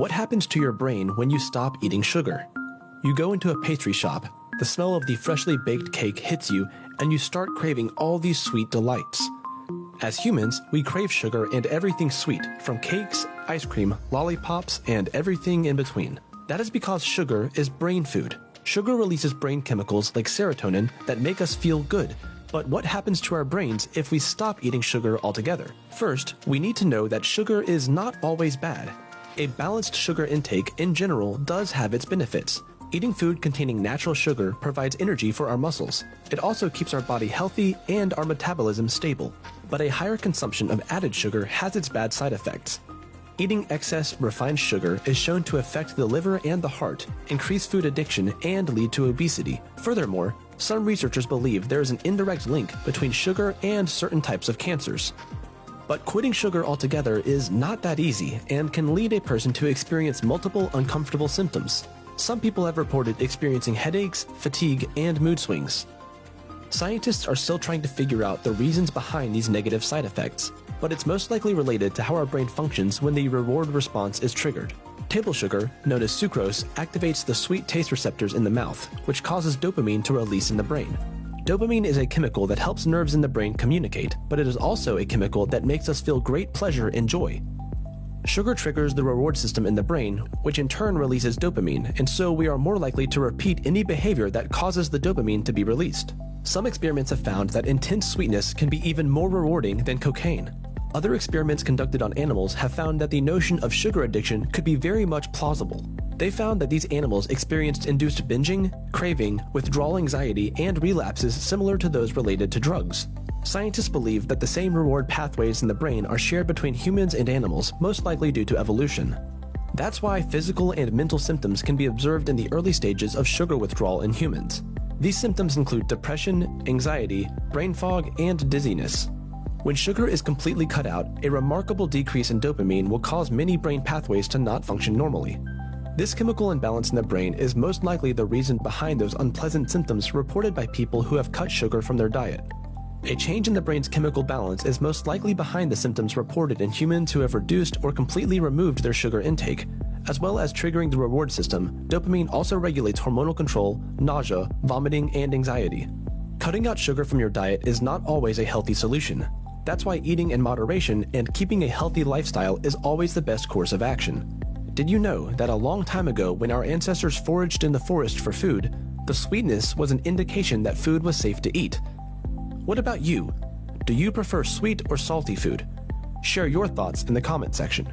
What happens to your brain when you stop eating sugar? You go into a pastry shop, the smell of the freshly baked cake hits you, and you start craving all these sweet delights. As humans, we crave sugar and everything sweet, from cakes, ice cream, lollipops, and everything in between. That is because sugar is brain food. Sugar releases brain chemicals like serotonin that make us feel good. But what happens to our brains if we stop eating sugar altogether? First, we need to know that sugar is not always bad. A balanced sugar intake in general does have its benefits. Eating food containing natural sugar provides energy for our muscles. It also keeps our body healthy and our metabolism stable. But a higher consumption of added sugar has its bad side effects. Eating excess refined sugar is shown to affect the liver and the heart, increase food addiction, and lead to obesity. Furthermore, some researchers believe there is an indirect link between sugar and certain types of cancers. But quitting sugar altogether is not that easy and can lead a person to experience multiple uncomfortable symptoms. Some people have reported experiencing headaches, fatigue, and mood swings. Scientists are still trying to figure out the reasons behind these negative side effects, but it's most likely related to how our brain functions when the reward response is triggered. Table sugar, known as sucrose, activates the sweet taste receptors in the mouth, which causes dopamine to release in the brain. Dopamine is a chemical that helps nerves in the brain communicate, but it is also a chemical that makes us feel great pleasure and joy. Sugar triggers the reward system in the brain, which in turn releases dopamine, and so we are more likely to repeat any behavior that causes the dopamine to be released. Some experiments have found that intense sweetness can be even more rewarding than cocaine. Other experiments conducted on animals have found that the notion of sugar addiction could be very much plausible. They found that these animals experienced induced binging, craving, withdrawal anxiety, and relapses similar to those related to drugs. Scientists believe that the same reward pathways in the brain are shared between humans and animals, most likely due to evolution. That's why physical and mental symptoms can be observed in the early stages of sugar withdrawal in humans. These symptoms include depression, anxiety, brain fog, and dizziness. When sugar is completely cut out, a remarkable decrease in dopamine will cause many brain pathways to not function normally. This chemical imbalance in the brain is most likely the reason behind those unpleasant symptoms reported by people who have cut sugar from their diet. A change in the brain's chemical balance is most likely behind the symptoms reported in humans who have reduced or completely removed their sugar intake. As well as triggering the reward system, dopamine also regulates hormonal control, nausea, vomiting, and anxiety. Cutting out sugar from your diet is not always a healthy solution. That's why eating in moderation and keeping a healthy lifestyle is always the best course of action. Did you know that a long time ago, when our ancestors foraged in the forest for food, the sweetness was an indication that food was safe to eat? What about you? Do you prefer sweet or salty food? Share your thoughts in the comment section.